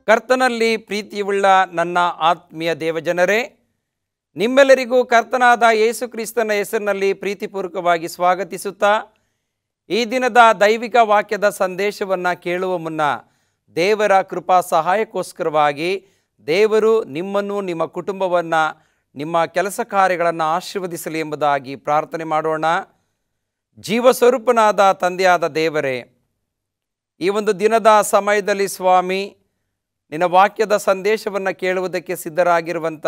ಕರ್ತನಲ್ಲಿ ಪ್ರೀತಿಯುಳ್ಳ ನನ್ನ ಆತ್ಮೀಯ ದೇವಜನರೇ, ನಿಮ್ಮೆಲ್ಲರಿಗೂ ಕರ್ತನಾದ ಯೇಸು ಕ್ರಿಸ್ತನ ಹೆಸರಿನಲ್ಲಿ ಪ್ರೀತಿಪೂರ್ವಕವಾಗಿ ಸ್ವಾಗತಿಸುತ್ತಾ ಈ ದಿನದ ದೈವಿಕ ವಾಕ್ಯದ ಸಂದೇಶವನ್ನು ಕೇಳುವ ಮುನ್ನ ದೇವರ ಕೃಪಾ ಸಹಾಯಕ್ಕೋಸ್ಕರವಾಗಿ ದೇವರು ನಿಮ್ಮನ್ನು, ನಿಮ್ಮ ಕುಟುಂಬವನ್ನು, ನಿಮ್ಮ ಕೆಲಸ ಕಾರ್ಯಗಳನ್ನು ಆಶೀರ್ವದಿಸಲಿ ಎಂಬುದಾಗಿ ಪ್ರಾರ್ಥನೆ ಮಾಡೋಣ. ಜೀವಸ್ವರೂಪನಾದ ತಂದೆಯಾದ ದೇವರೇ, ಈ ಒಂದು ದಿನದ ಸಮಯದಲ್ಲಿ ಸ್ವಾಮಿ, ನಿನ್ನ ವಾಕ್ಯದ ಸಂದೇಶವನ್ನು ಕೇಳುವುದಕ್ಕೆ ಸಿದ್ಧರಾಗಿರುವಂಥ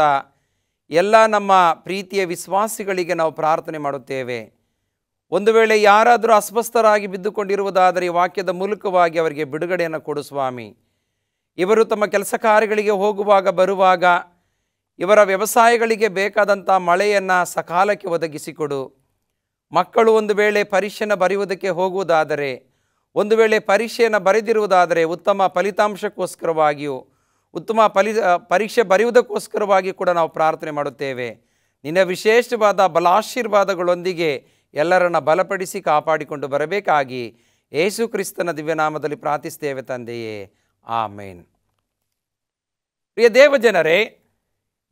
ಎಲ್ಲ ನಮ್ಮ ಪ್ರೀತಿಯ ವಿಶ್ವಾಸಿಗಳಿಗೆ ನಾವು ಪ್ರಾರ್ಥನೆ ಮಾಡುತ್ತೇವೆ. ಒಂದು ವೇಳೆ ಯಾರಾದರೂ ಅಸ್ವಸ್ಥರಾಗಿ ಬಿದ್ದುಕೊಂಡಿರುವುದಾದರೆ ಈ ವಾಕ್ಯದ ಮೂಲಕವಾಗಿ ಅವರಿಗೆ ಬಿಡುಗಡೆಯನ್ನು ಕೊಡು ಸ್ವಾಮಿ. ಇವರು ತಮ್ಮ ಕೆಲಸ ಕಾರ್ಯಗಳಿಗೆ ಹೋಗುವಾಗ ಬರುವಾಗ ಇವರ ವ್ಯವಸಾಯಗಳಿಗೆ ಬೇಕಾದಂಥ ಮಳೆಯನ್ನು ಸಕಾಲಕ್ಕೆ ಒದಗಿಸಿಕೊಡು. ಮಕ್ಕಳು ಒಂದು ವೇಳೆ ಪರೀಕ್ಷೆಯನ್ನು ಬರೆಯುವುದಕ್ಕೆ ಹೋಗುವುದಾದರೆ, ಒಂದು ವೇಳೆ ಪರೀಕ್ಷೆಯನ್ನು ಬರೆದಿರುವುದಾದರೆ ಉತ್ತಮ ಫಲಿತಾಂಶಕ್ಕೋಸ್ಕರವಾಗಿಯೂ ಉತ್ತಮ ಪರೀಕ್ಷೆ ಬರೆಯುವುದಕ್ಕೋಸ್ಕರವಾಗಿ ಕೂಡ ನಾವು ಪ್ರಾರ್ಥನೆ ಮಾಡುತ್ತೇವೆ. ನಿನ್ನ ವಿಶೇಷವಾದ ಬಲಾಶೀರ್ವಾದಗಳೊಂದಿಗೆ ಎಲ್ಲರನ್ನ ಬಲಪಡಿಸಿ ಕಾಪಾಡಿಕೊಂಡು ಬರಬೇಕಾಗಿ ಯೇಸು ಕ್ರಿಸ್ತನ ದಿವ್ಯನಾಮದಲ್ಲಿ ಪ್ರಾರ್ಥಿಸ್ತೇವೆ ತಂದೆಯೇ, ಆಮೇನ್. ಪ್ರಿಯ ದೇವಜನರೇ,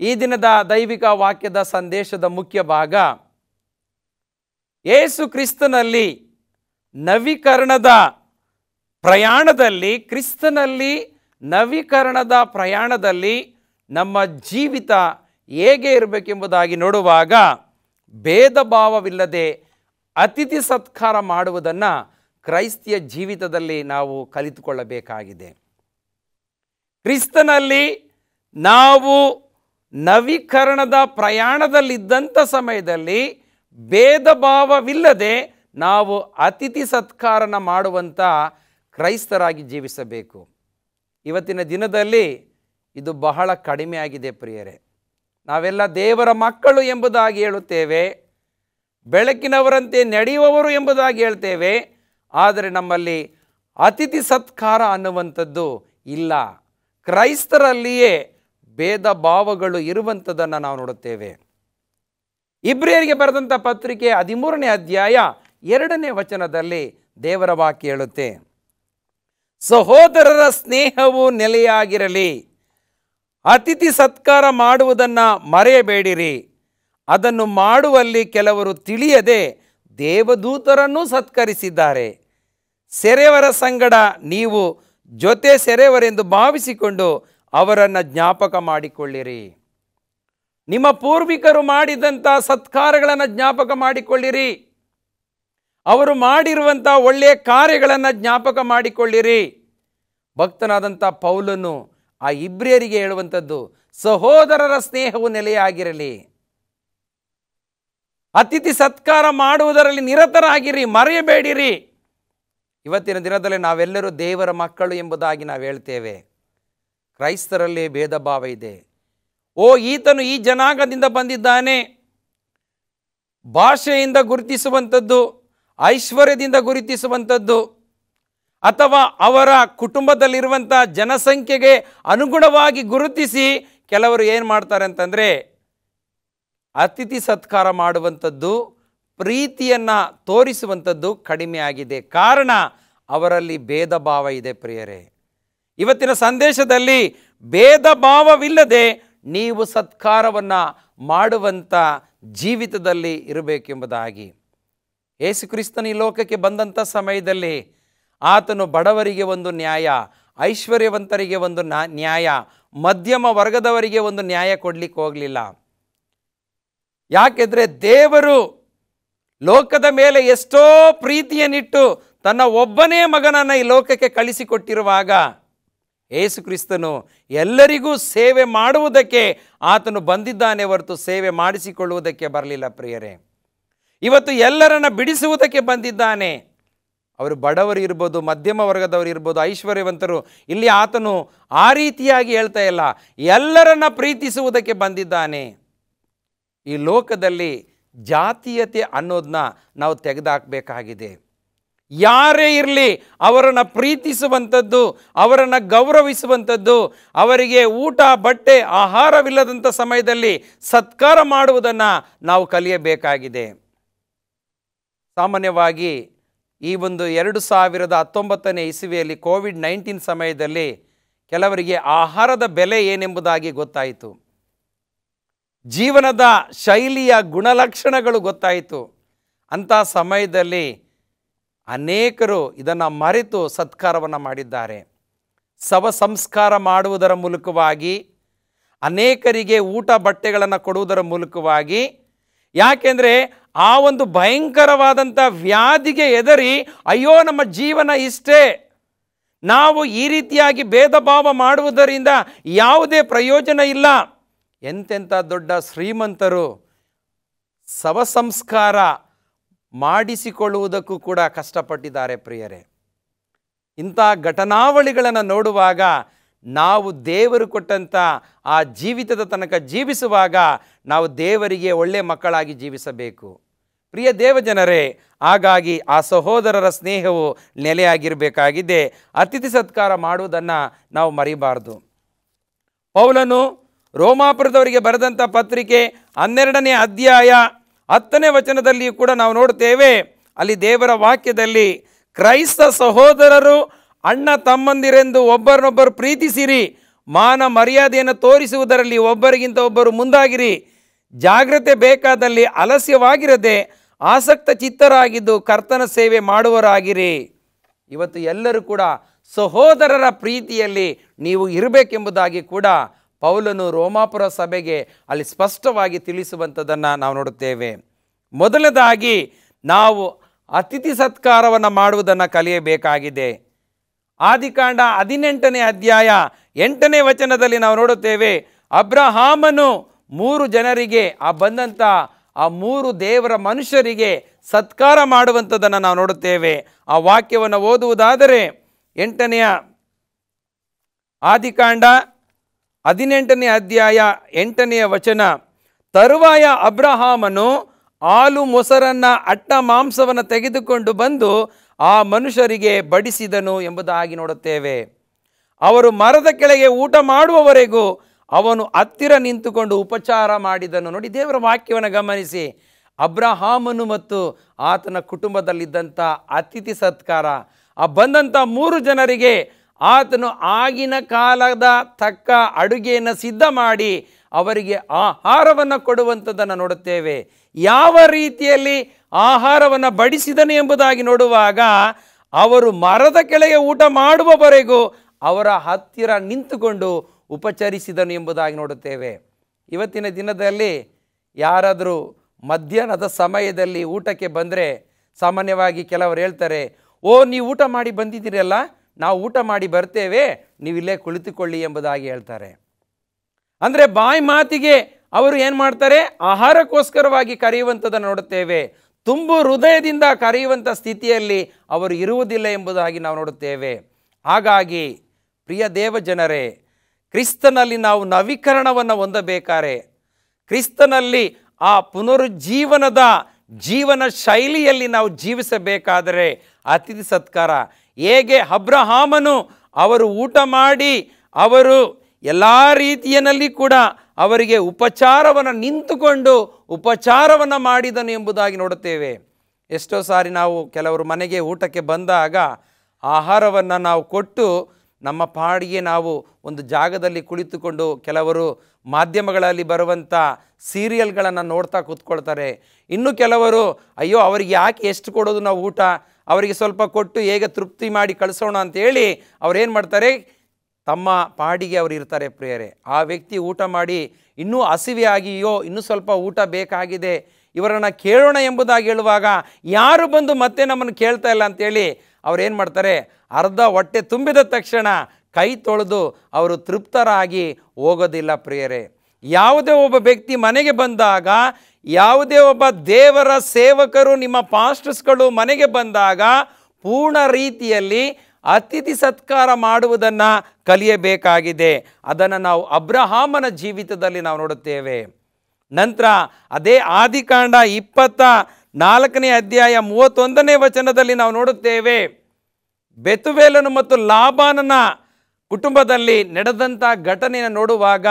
ಈ ದಿನದ ದೈವಿಕ ವಾಕ್ಯದ ಸಂದೇಶದ ಮುಖ್ಯ ಭಾಗ ಯೇಸು ಕ್ರಿಸ್ತನಲ್ಲಿ ನವೀಕರಣದ ಪ್ರಯಾಣದಲ್ಲಿ, ಕ್ರಿಸ್ತನಲ್ಲಿ ನವೀಕರಣದ ಪ್ರಯಾಣದಲ್ಲಿ ನಮ್ಮ ಜೀವಿತ ಹೇಗೆ ಇರಬೇಕೆಂಬುದಾಗಿ ನೋಡುವಾಗ ಭೇದ ಭಾವವಿಲ್ಲದೆ ಅತಿಥಿ ಸತ್ಕಾರ ಮಾಡುವುದನ್ನು ಕ್ರೈಸ್ತಿಯ ಜೀವಿತದಲ್ಲಿ ನಾವು ಕಲಿತುಕೊಳ್ಳಬೇಕಾಗಿದೆ. ಕ್ರಿಸ್ತನಲ್ಲಿ ನಾವು ನವೀಕರಣದ ಪ್ರಯಾಣದಲ್ಲಿದ್ದಂಥ ಸಮಯದಲ್ಲಿ ಭೇದ ಭಾವವಿಲ್ಲದೆ ನಾವು ಅತಿಥಿ ಸತ್ಕಾರನ ಮಾಡುವಂಥ ಕ್ರೈಸ್ತರಾಗಿ ಜೀವಿಸಬೇಕು. ಇವತ್ತಿನ ದಿನದಲ್ಲಿ ಇದು ಬಹಳ ಕಡಿಮೆ ಆಗಿದೆ ಪ್ರಿಯರೇ. ನಾವೆಲ್ಲ ದೇವರ ಮಕ್ಕಳು ಎಂಬುದಾಗಿ ಹೇಳುತ್ತೇವೆ, ಬೆಳಕಿನವರಂತೆ ನಡೆಯುವವರು ಎಂಬುದಾಗಿ ಹೇಳ್ತೇವೆ, ಆದರೆ ನಮ್ಮಲ್ಲಿ ಅತಿಥಿ ಸತ್ಕಾರ ಅನ್ನುವಂಥದ್ದು ಇಲ್ಲ. ಕ್ರೈಸ್ತರಲ್ಲಿಯೇ ಭೇದ ಭಾವಗಳು ಇರುವಂಥದ್ದನ್ನು ನಾವು ನೋಡುತ್ತೇವೆ. ಇಬ್ರಿಯರಿಗೆ ಬರೆದಂಥ ಪತ್ರಿಕೆ 13ನೇ ಅಧ್ಯಾಯ 2ನೇ ವಚನದಲ್ಲಿ ದೇವರ ವಾಕ್ಯ ಹೇಳುತ್ತೆ, ಸಹೋದರರ ಸ್ನೇಹವು ನೆಲೆಯಾಗಿರಲಿ, ಅತಿಥಿ ಸತ್ಕಾರ ಮಾಡುವುದನ್ನು ಮರೆಯಬೇಡಿರಿ. ಅದನ್ನು ಮಾಡುವಲ್ಲಿ ಕೆಲವರು ತಿಳಿಯದೆ ದೇವದೂತರನ್ನು ಸತ್ಕರಿಸಿದ್ದಾರೆ. ಸೆರೆಯವರ ಸಂಗಡ ನೀವು ಜೊತೆ ಸೆರೆಯವರೆಂದು ಭಾವಿಸಿಕೊಂಡು ಅವರನ್ನು ಜ್ಞಾಪಕ ಮಾಡಿಕೊಳ್ಳಿರಿ. ನಿಮ್ಮ ಪೂರ್ವಿಕರು ಮಾಡಿದಂಥ ಸತ್ಕಾರಗಳನ್ನು ಜ್ಞಾಪಕ ಮಾಡಿಕೊಳ್ಳಿರಿ. ಅವರು ಮಾಡಿರುವಂಥ ಒಳ್ಳೆಯ ಕಾರ್ಯಗಳನ್ನು ಜ್ಞಾಪಕ ಮಾಡಿಕೊಳ್ಳಿರಿ. ಭಕ್ತನಾದಂಥ ಪೌಲನು ಆ ಇಬ್ರಿಯರಿಗೆ ಹೇಳುವಂಥದ್ದು, ಸಹೋದರರ ಸ್ನೇಹವು ನೆಲೆಯಾಗಿರಲಿ, ಅತಿಥಿ ಸತ್ಕಾರ ಮಾಡುವುದರಲ್ಲಿ ನಿರತರಾಗಿರಿ, ಮರೆಯಬೇಡಿರಿ. ಇವತ್ತಿನ ದಿನದಲ್ಲಿ ನಾವೆಲ್ಲರೂ ದೇವರ ಮಕ್ಕಳು ಎಂಬುದಾಗಿ ನಾವು ಹೇಳ್ತೇವೆ. ಕ್ರೈಸ್ತರಲ್ಲಿ ಭೇದ ಭಾವ ಇದೆ. ಓ, ಈತನು ಈ ಜನಾಂಗದಿಂದ ಬಂದಿದ್ದಾನೆ, ಭಾಷೆಯಿಂದ ಗುರುತಿಸುವಂಥದ್ದು, ಐಶ್ವರ್ಯದಿಂದ ಗುರುತಿಸುವಂಥದ್ದು, ಅಥವಾ ಅವರ ಕುಟುಂಬದಲ್ಲಿರುವಂಥ ಜನಸಂಖ್ಯೆಗೆ ಅನುಗುಣವಾಗಿ ಗುರುತಿಸಿ ಕೆಲವರು ಏನು ಮಾಡ್ತಾರೆ ಅಂತಂದರೆ ಅತಿಥಿ ಸತ್ಕಾರ ಮಾಡುವಂಥದ್ದು, ಪ್ರೀತಿಯನ್ನು ತೋರಿಸುವಂಥದ್ದು ಕಡಿಮೆ ಆಗಿದೆ. ಕಾರಣ ಅವರಲ್ಲಿ ಭೇದ ಭಾವ ಇದೆ ಪ್ರಿಯರೇ. ಇವತ್ತಿನ ಸಂದೇಶದಲ್ಲಿ ಭೇದ ಭಾವವಿಲ್ಲದೆ ನೀವು ಸತ್ಕಾರವನ್ನು ಮಾಡುವಂಥ ಜೀವಿತದಲ್ಲಿ ಇರಬೇಕೆಂಬುದಾಗಿ. ಯೇಸು ಕ್ರಿಸ್ತನ ಈ ಲೋಕಕ್ಕೆ ಬಂದಂಥ ಸಮಯದಲ್ಲಿ ಆತನು ಬಡವರಿಗೆ ಒಂದು ನ್ಯಾಯ, ಐಶ್ವರ್ಯವಂತರಿಗೆ ಒಂದು ನ್ಯಾಯ, ಮಧ್ಯಮ ವರ್ಗದವರಿಗೆ ಒಂದು ನ್ಯಾಯ ಕೊಡಲಿಕ್ಕೆ ಹೋಗಲಿಲ್ಲ. ಯಾಕೆಂದರೆ ದೇವರು ಲೋಕದ ಮೇಲೆ ಎಷ್ಟೋ ಪ್ರೀತಿಯನ್ನಿಟ್ಟು ತನ್ನ ಒಬ್ಬನೇ ಮಗನನ್ನು ಈ ಲೋಕಕ್ಕೆ ಕಳಿಸಿಕೊಟ್ಟಿರುವಾಗ ಯೇಸು ಕ್ರಿಸ್ತನು ಎಲ್ಲರಿಗೂ ಸೇವೆ ಮಾಡುವುದಕ್ಕೆ ಆತನು ಬಂದಿದ್ದಾನೆ ಹೊರತು ಸೇವೆ ಮಾಡಿಸಿಕೊಳ್ಳುವುದಕ್ಕೆ ಬರಲಿಲ್ಲ ಪ್ರಿಯರೇ. ಇವತ್ತು ಎಲ್ಲರನ್ನ ಬಿಡಿಸುವುದಕ್ಕೆ ಬಂದಿದ್ದಾನೆ. ಅವರು ಬಡವರು ಇರ್ಬೋದು, ಮಧ್ಯಮ ವರ್ಗದವರು ಇರ್ಬೋದು, ಐಶ್ವರ್ಯವಂತರು. ಇಲ್ಲಿ ಆತನು ಆ ರೀತಿಯಾಗಿ ಹೇಳ್ತಾ ಇಲ್ಲ, ಎಲ್ಲರನ್ನ ಪ್ರೀತಿಸುವುದಕ್ಕೆ ಬಂದಿದ್ದಾನೆ. ಈ ಲೋಕದಲ್ಲಿ ಜಾತೀಯತೆ ಅನ್ನೋದನ್ನ ನಾವು ತೆಗೆದುಹಾಕಬೇಕಾಗಿದೆ. ಯಾರೇ ಇರಲಿ ಅವರನ್ನು ಪ್ರೀತಿಸುವಂಥದ್ದು, ಅವರನ್ನು ಗೌರವಿಸುವಂಥದ್ದು, ಅವರಿಗೆ ಊಟ ಬಟ್ಟೆ ಆಹಾರವಿಲ್ಲದಂಥ ಸಮಯದಲ್ಲಿ ಸತ್ಕಾರ ಮಾಡುವುದನ್ನು ನಾವು ಕಲಿಯಬೇಕಾಗಿದೆ. ಸಾಮಾನ್ಯವಾಗಿ ಈ ಒಂದು 2019 ಇಸವಿಯಲ್ಲಿ ಕೋವಿಡ್-19 ಸಮಯದಲ್ಲಿ ಕೆಲವರಿಗೆ ಆಹಾರದ ಬೆಲೆ ಏನೆಂಬುದಾಗಿ ಗೊತ್ತಾಯಿತು, ಜೀವನದ ಶೈಲಿಯ ಗುಣಲಕ್ಷಣಗಳು ಗೊತ್ತಾಯಿತು. ಅಂಥ ಸಮಯದಲ್ಲಿ ಅನೇಕರು ಇದನ್ನು ಮರೆತು ಸತ್ಕಾರವನ್ನು ಮಾಡಿದ್ದಾರೆ. ಶವ ಸಂಸ್ಕಾರ ಮಾಡುವುದರ ಮೂಲಕವಾಗಿ, ಅನೇಕರಿಗೆ ಊಟ ಬಟ್ಟೆಗಳನ್ನು ಕೊಡುವುದರ ಮೂಲಕವಾಗಿ, ಯಾಕೆಂದರೆ ಆ ಒಂದು ಭಯಂಕರವಾದಂಥ ವ್ಯಾಧಿಗೆ ಹೆದರಿ ಅಯ್ಯೋ ನಮ್ಮ ಜೀವನ ಇಷ್ಟೇ, ನಾವು ಈ ರೀತಿಯಾಗಿ ಭೇದ ಭಾವ ಮಾಡುವುದರಿಂದ ಯಾವುದೇ ಪ್ರಯೋಜನ ಇಲ್ಲ. ಎಂತೆಂಥ ದೊಡ್ಡ ಶ್ರೀಮಂತರು ಶವ ಸಂಸ್ಕಾರ ಮಾಡಿಸಿಕೊಳ್ಳುವುದಕ್ಕೂ ಕೂಡ ಕಷ್ಟಪಟ್ಟಿದ್ದಾರೆ ಪ್ರಿಯರೇ. ಇಂಥ ಘಟನಾವಳಿಗಳನ್ನು ನೋಡುವಾಗ ನಾವು ದೇವರು ಕೊಟ್ಟಂಥ ಆ ಜೀವಿತದ ತನಕ ಜೀವಿಸುವಾಗ ನಾವು ದೇವರಿಗೆ ಒಳ್ಳೆಯ ಮಕ್ಕಳಾಗಿ ಜೀವಿಸಬೇಕು. ಪ್ರಿಯ ದೇವಜನರೇ, ಹಾಗಾಗಿ ಆ ಸಹೋದರರ ಸ್ನೇಹವು ನೆಲೆಯಾಗಿರಬೇಕಾಗಿದೆ. ಅತಿಥಿ ಸತ್ಕಾರ ಮಾಡುವುದನ್ನು ನಾವು ಮರಿಬಾರ್ದು. ಪೌಲನು ರೋಮಾಪುರದವರಿಗೆ ಬರೆದಂಥ ಪತ್ರಿಕೆ 12ನೇ ಅಧ್ಯಾಯ 10ನೇ ವಚನದಲ್ಲಿ ಕೂಡ ನಾವು ನೋಡ್ತೇವೆ. ಅಲ್ಲಿ ದೇವರ ವಾಕ್ಯದಲ್ಲಿ, ಕ್ರೈಸ್ತ ಸಹೋದರರು ಅಣ್ಣ ತಮ್ಮಂದಿರೆಂದು ಒಬ್ಬರನ್ನೊಬ್ಬರು ಪ್ರೀತಿಸಿರಿ, ಮಾನ ಮರ್ಯಾದೆಯನ್ನು ತೋರಿಸುವುದರಲ್ಲಿ ಒಬ್ಬರಿಗಿಂತ ಒಬ್ಬರು ಮುಂದಾಗಿರಿ, ಜಾಗ್ರತೆ ಬೇಕಾದಲ್ಲಿ ಆಲಸ್ಯವಾಗಿರದೆ ಆಸಕ್ತ ಚಿತ್ತರಾಗಿದ್ದು ಕರ್ತನ ಸೇವೆ ಮಾಡುವರಾಗಿರಿ. ಇವತ್ತು ಎಲ್ಲರೂ ಕೂಡ ಸಹೋದರರ ಪ್ರೀತಿಯಲ್ಲಿ ನೀವು ಇರಬೇಕೆಂಬುದಾಗಿ ಕೂಡ ಪೌಲನು ರೋಮಾಪುರ ಸಭೆಗೆ ಅಲ್ಲಿ ಸ್ಪಷ್ಟವಾಗಿ ತಿಳಿಸುವಂಥದ್ದನ್ನು ನಾವು ನೋಡುತ್ತೇವೆ. ಮೊದಲನೇದಾಗಿ ನಾವು ಅತಿಥಿ ಸತ್ಕಾರವನ್ನು ಮಾಡುವುದನ್ನು ಕಲಿಯಬೇಕಾಗಿದೆ. ಆದಿಕಾಂಡ 18ನೇ ಅಧ್ಯಾಯ 8ನೇ ವಚನದಲ್ಲಿ ನಾವು ನೋಡುತ್ತೇವೆ, ಅಬ್ರಹಾಮನು 3 ಜನರಿಗೆ ಬಂದಂಥ ಆ 3 ದೇವರ ಮನುಷ್ಯರಿಗೆ ಸತ್ಕಾರ ಮಾಡುವಂಥದ್ದನ್ನು ನಾವು ನೋಡುತ್ತೇವೆ. ಆ ವಾಕ್ಯವನ್ನು ಓದುವುದಾದರೆ ಆದಿಕಾಂಡ 18ನೇ ಅಧ್ಯಾಯ 8ನೇ ವಚನ, ತರುವಾಯ ಅಬ್ರಹಾಮನು ಹಾಲು ಮೊಸರನ್ನು ಅಟ್ಟ ಮಾಂಸವನ್ನು ತೆಗೆದುಕೊಂಡು ಬಂದು ಆ ಮನುಷ್ಯರಿಗೆ ಬಡಿಸಿದನು ಎಂಬುದಾಗಿ ನೋಡುತ್ತೇವೆ. ಅವರು ಮರದ ಕೆಳಗೆ ಊಟ ಮಾಡುವವರೆಗೂ ಅವನು ಹತ್ತಿರ ನಿಂತುಕೊಂಡು ಉಪಚಾರ ಮಾಡಿದನು. ನೋಡಿ, ದೇವರ ವಾಕ್ಯವನ್ನು ಗಮನಿಸಿ. ಅಬ್ರಹಾಮನು ಮತ್ತು ಆತನ ಕುಟುಂಬದಲ್ಲಿದ್ದಂಥ ಅತಿಥಿ ಸತ್ಕಾರ, ಆ ಬಂದಂಥ 3 ಜನರಿಗೆ ಆತನು ಆಗಿನ ಕಾಲದ ತಕ್ಕ ಅಡುಗೆಯನ್ನು ಸಿದ್ಧ ಮಾಡಿ ಅವರಿಗೆ ಆಹಾರವನ್ನು ಕೊಡುವಂಥದ್ದನ್ನು ನೋಡುತ್ತೇವೆ. ಯಾವ ರೀತಿಯಲ್ಲಿ ಆಹಾರವನ್ನು ಬಡಿಸಿದನು ಎಂಬುದಾಗಿ ನೋಡುವಾಗ ಅವರು ಮರದ ಕೆಳಗೆ ಊಟ ಮಾಡುವವರೆಗೂ ಅವರ ಹತ್ತಿರ ನಿಂತುಕೊಂಡು ಉಪಚರಿಸಿದನು ಎಂಬುದಾಗಿ ನೋಡುತ್ತೇವೆ. ಇವತ್ತಿನ ದಿನದಲ್ಲಿ ಯಾರಾದರೂ ಮಧ್ಯಾಹ್ನದ ಸಮಯದಲ್ಲಿ ಊಟಕ್ಕೆ ಬಂದರೆ ಸಾಮಾನ್ಯವಾಗಿ ಕೆಲವರು ಹೇಳ್ತಾರೆ, ಓ ನೀವು ಊಟ ಮಾಡಿ ಬಂದಿದ್ದೀರಲ್ಲ, ನಾವು ಊಟ ಮಾಡಿ ಬರ್ತೇವೆ, ನೀವಿಲ್ಲೇ ಕುಳಿತುಕೊಳ್ಳಿ ಎಂಬುದಾಗಿ ಹೇಳ್ತಾರೆ. ಅಂದರೆ ಬಾಯಿ ಮಾತಿಗೆ ಅವರು ಏನು ಮಾಡ್ತಾರೆ, ಆಹಾರಕ್ಕೋಸ್ಕರವಾಗಿ ಕರೆಯುವಂಥದ್ದನ್ನು ನೋಡುತ್ತೇವೆ. ತುಂಬು ಹೃದಯದಿಂದ ಕರೆಯುವಂಥ ಸ್ಥಿತಿಯಲ್ಲಿ ಅವರು ಇರುವುದಿಲ್ಲ ಎಂಬುದಾಗಿ ನಾವು ನೋಡುತ್ತೇವೆ. ಹಾಗಾಗಿ ಪ್ರಿಯ ದೇವಜನರೇ, ಕ್ರಿಸ್ತನಲ್ಲಿ ನಾವು ನವೀಕರಣವನ್ನು ಹೊಂದಬೇಕಾರೆ, ಕ್ರಿಸ್ತನಲ್ಲಿ ಆ ಪುನರುಜ್ಜೀವನದ ಜೀವನ ಶೈಲಿಯಲ್ಲಿ ನಾವು ಜೀವಿಸಬೇಕಾದರೆ ಅತಿಥಿ ಸತ್ಕಾರ ಹೇಗೆ ಅಬ್ರಹಾಮನು ಅವರು ಊಟ ಮಾಡಿ ಅವರು ಎಲ್ಲ ರೀತಿಯಲ್ಲಿ ಕೂಡ ಅವರಿಗೆ ಉಪಚಾರವನ್ನು ನಿಂತುಕೊಂಡು ಉಪಚಾರವನ್ನು ಮಾಡಿದನು ಎಂಬುದಾಗಿ ನೋಡುತ್ತೇವೆ. ಎಷ್ಟೋ ಸಾರಿ ನಾವು ಕೆಲವರು ಮನೆಗೆ ಊಟಕ್ಕೆ ಬಂದಾಗ ಆಹಾರವನ್ನು ನಾವು ಕೊಟ್ಟು ನಮ್ಮ ಪಾಡಿಗೆ ನಾವು ಒಂದು ಜಾಗದಲ್ಲಿ ಕುಳಿತುಕೊಂಡು ಕೆಲವರು ಮಾಧ್ಯಮಗಳಲ್ಲಿ ಬರುವಂಥ ಸೀರಿಯಲ್ಗಳನ್ನು ನೋಡ್ತಾ ಕೂತ್ಕೊಳ್ತಾರೆ. ಇನ್ನು ಕೆಲವರು ಅಯ್ಯೋ ಅವರಿಗೆ ಯಾಕೆ ಎಷ್ಟು ಕೊಡೋದು ನಾವು ಊಟ, ಅವರಿಗೆ ಸ್ವಲ್ಪ ಕೊಟ್ಟು ಹೇಗೆ ತೃಪ್ತಿ ಮಾಡಿ ಕಳಿಸೋಣ ಅಂತೇಳಿ ಅವ್ರೇನು ಮಾಡ್ತಾರೆ, ತಮ್ಮ ಪಾಡಿಗೆ ಅವರು ಇರ್ತಾರೆ ಪ್ರಿಯರೇ. ಆ ವ್ಯಕ್ತಿ ಊಟ ಮಾಡಿ ಇನ್ನೂ ಹಸಿವೆ ಆಗಿಯೋ ಇನ್ನೂ ಸ್ವಲ್ಪ ಊಟ ಬೇಕಾಗಿದೆ, ಇವರನ್ನು ಕೇಳೋಣ ಎಂಬುದಾಗಿ ಹೇಳುವಾಗ ಯಾರು ಬಂದು ಮತ್ತೆ ನಮ್ಮನ್ನು ಕೇಳ್ತಾ ಇಲ್ಲ ಅಂತೇಳಿ ಅವ್ರೇನು ಮಾಡ್ತಾರೆ, ಅರ್ಧ ಹೊಟ್ಟೆ ತುಂಬಿದ ತಕ್ಷಣ ಕೈ ತೊಳೆದು ಅವರು ತೃಪ್ತರಾಗಿ ಹೋಗೋದಿಲ್ಲ ಪ್ರಿಯರೇ. ಯಾವುದೇ ಒಬ್ಬ ವ್ಯಕ್ತಿ ಮನೆಗೆ ಬಂದಾಗ, ಯಾವುದೇ ಒಬ್ಬ ದೇವರ ಸೇವಕರು ನಿಮ್ಮ ಪಾಸ್ಟರ್ಸ್ಗಳು ಮನೆಗೆ ಬಂದಾಗ ಪೂರ್ಣ ರೀತಿಯಲ್ಲಿ ಅತಿಥಿ ಸತ್ಕಾರ ಮಾಡುವುದನ್ನು ಕಲಿಯಬೇಕಾಗಿದೆ. ಅದನ್ನು ನಾವು ಅಬ್ರಹಾಮನ ಜೀವಿತದಲ್ಲಿ ನಾವು ನೋಡುತ್ತೇವೆ. ನಂತರ ಅದೇ ಆದಿಕಾಂಡ 24ನೇ ಅಧ್ಯಾಯ 31ನೇ ವಚನದಲ್ಲಿ ನಾವು ನೋಡುತ್ತೇವೆ, ಬೆತುವೇಲನು ಮತ್ತು ಲಾಬಾನನ ಕುಟುಂಬದಲ್ಲಿ ನಡೆದಂಥ ಘಟನೆಯನ್ನು ನೋಡುವಾಗ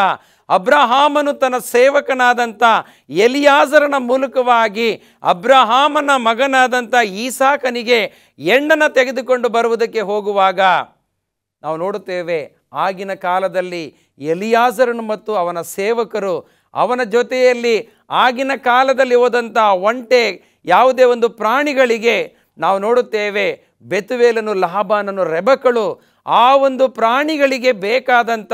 ಅಬ್ರಹಾಮನು ತನ್ನ ಸೇವಕನಾದಂಥ ಎಲಿಯಾಜರನ ಮೂಲಕವಾಗಿ ಅಬ್ರಹಾಮನ ಮಗನಾದಂಥ ಈಸಾಕನಿಗೆ ಹೆಣ್ಣನ್ನು ತೆಗೆದುಕೊಂಡು ಬರುವುದಕ್ಕೆ ಹೋಗುವಾಗ ನಾವು ನೋಡುತ್ತೇವೆ, ಆಗಿನ ಕಾಲದಲ್ಲಿ ಎಲಿಯಾಜರನು ಮತ್ತು ಅವನ ಸೇವಕರು ಅವನ ಜೊತೆಯಲ್ಲಿ ಆಗಿನ ಕಾಲದಲ್ಲಿ ಹೋದಂಥ ಒಂಟೆ ಯಾವುದೇ ಒಂದು ಪ್ರಾಣಿಗಳಿಗೆ ನಾವು ನೋಡುತ್ತೇವೆ, ಬೆತುವೇಲನು, ಲಾಬಾನನು, ರೆಬಕ್ಕಳು ಆ ಒಂದು ಪ್ರಾಣಿಗಳಿಗೆ ಬೇಕಾದಂಥ